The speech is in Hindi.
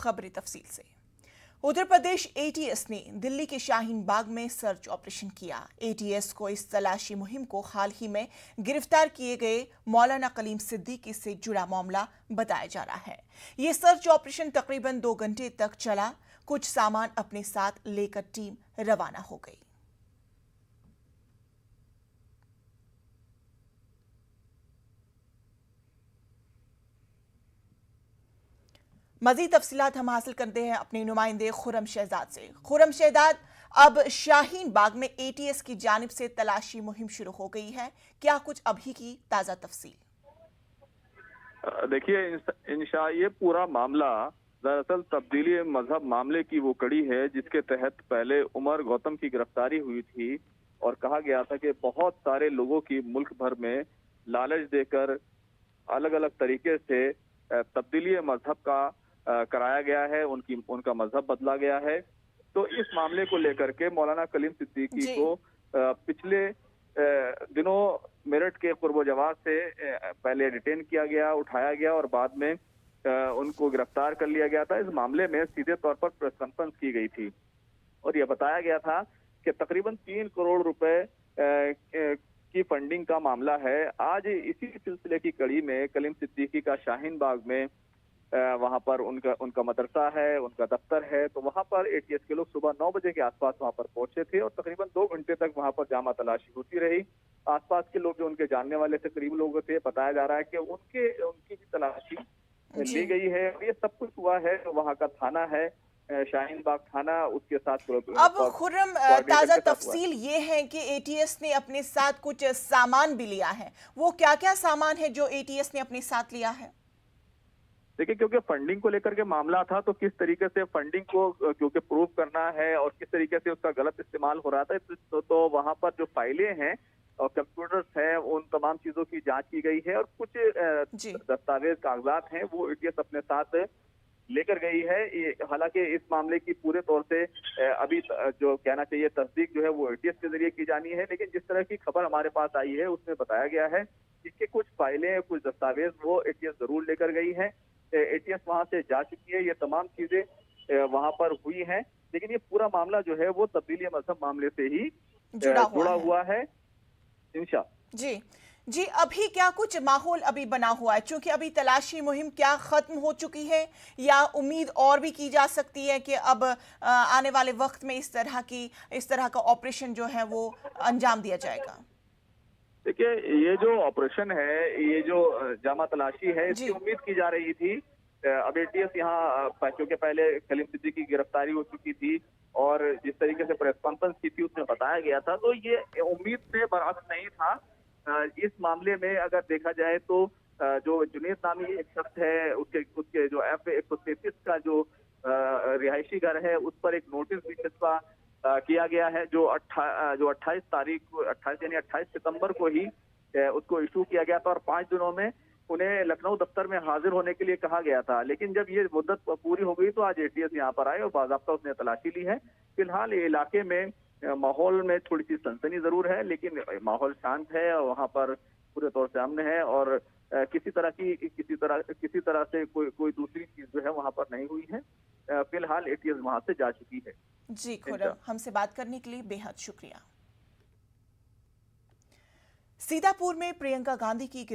खबरें तफसील से। उत्तर प्रदेश एटीएस ने दिल्ली के शाहीन बाग में सर्च ऑपरेशन किया। एटीएस को इस तलाशी मुहिम को हाल ही में गिरफ्तार किए गए मौलाना कलीम सिद्दीकी से जुड़ा मामला बताया जा रहा है। यह सर्च ऑपरेशन तकरीबन 2 घंटे तक चला। कुछ सामान अपने साथ लेकर टीम रवाना हो गई। मजीद तफसीलात हम हासिल करते हैं अपने नुमाइंदे खुर्रम शहजाद से। खुर्रम शहजाद, अब शाहीन बाग में एटीएस की जानिब से तलाशी मुहिम शुरू हो गई है, क्या कुछ अभी की ताजा तफसील? देखिए इंशा, ये पूरा मामला दरअसल तब्दीली मजहब मामले की वो कड़ी है जिसके तहत पहले उमर गौतम की गिरफ्तारी हुई थी और कहा गया था कि बहुत सारे लोगों की मुल्क भर में लालच देकर अलग अलग तरीके से तब्दीली मजहब का कराया गया है, उनका मजहब बदला गया है। तो इस मामले को लेकर के मौलाना कलीम सिद्दीकी को पिछले दिनों मेरठ के कुर्बो जवाब से पहले डिटेन किया गया, उठाया गया और बाद में उनको गिरफ्तार कर लिया गया था। इस मामले में सीधे तौर पर प्रेस कॉन्फ्रेंस की गई थी और यह बताया गया था कि तकरीबन 3 करोड़ रुपए की फंडिंग का मामला है। आज इसी सिलसिले की कड़ी में कलीम सिद्दीकी का शाहीन बाग में वहां पर उनका मदरसा है, उनका दफ्तर है, तो वहां पर एटीएस के लोग सुबह 9 बजे के आसपास वहां पर पहुंचे थे और तकरीबन 2 घंटे तक वहां पर जामा तलाशी होती रही। आसपास के लोग जो उनके जानने वाले थे, करीब लोग थे, बताया जा रहा है कि उनकी भी तलाशी ली गई है। ये सब कुछ हुआ है। वहां का थाना है शाहीन बाग थाना, उसके साथ अब खुर्रम ताजा तफसील ये है कि एटीएस ने अपने साथ कुछ सामान भी लिया है। वो क्या क्या सामान है जो एटीएस ने अपने साथ लिया है? देखिए, क्योंकि फंडिंग को लेकर के मामला था तो किस तरीके से फंडिंग को क्योंकि प्रूव करना है और किस तरीके से उसका गलत इस्तेमाल हो रहा था, तो वहां पर जो फाइलें हैं और कंप्यूटर्स हैं, उन तमाम चीजों की जांच की गई है और कुछ दस्तावेज कागजात हैं वो एटीएस अपने साथ लेकर गई है। हालांकि इस मामले की पूरे तौर से अभी जो कहना चाहिए तस्दीक जो है वो एटीएस के जरिए की जानी है, लेकिन जिस तरह की खबर हमारे पास आई है उसमें बताया गया है कि कुछ फाइलें, कुछ दस्तावेज वो एटीएस जरूर लेकर गई है। एटीएस वहां से जा चुकी है, ये तमाम चीजें वहां पर हुई हैं, लेकिन ये पूरा मामला जो है वो तब्दीली मजहब मामले से ही जुड़ा हुआ है। इंशा जी, अभी क्या कुछ माहौल अभी बना हुआ है? क्योंकि अभी तलाशी मुहिम क्या खत्म हो चुकी है या उम्मीद और भी की जा सकती है कि अब आने वाले वक्त में इस तरह का ऑपरेशन जो है वो अंजाम दिया जाएगा? देखिए, ये जो ऑपरेशन है, ये जो जामा तलाशी है, इसकी उम्मीद की जा रही थी। अब एटीएस यहाँ, क्योंकि पहले कलीम सिद्दीकी की गिरफ्तारी हो चुकी थी और जिस तरीके से प्रेस कॉन्फ्रेंस की थी उसमें बताया गया था, तो ये उम्मीद से बरअक्स नहीं था। इस मामले में अगर देखा जाए तो जो जुनेद नामी एक शख्स है, उसके जो F-133 का जो रिहायशी घर है, उस पर एक नोटिस भी छिपा किया गया है जो 28 सितंबर को ही उसको इशू किया गया था और 5 दिनों में उन्हें लखनऊ दफ्तर में हाजिर होने के लिए कहा गया था। लेकिन जब ये मुद्दत पूरी हो गई तो आज एटीएस यहाँ पर आए और बाकायदा उसने तलाशी ली है। फिलहाल ये इलाके में माहौल में थोड़ी सी सनसनी जरूर है, लेकिन माहौल शांत है और वहाँ पर पूरे तौर से अमन है और किसी तरह से कोई दूसरी चीज जो है वहाँ पर नहीं हुई है। फिलहाल एटीएस वहाँ से जा चुकी है। जी खुर्रम, हमसे बात करने के लिए बेहद शुक्रिया। सीतापुर में प्रियंका गांधी की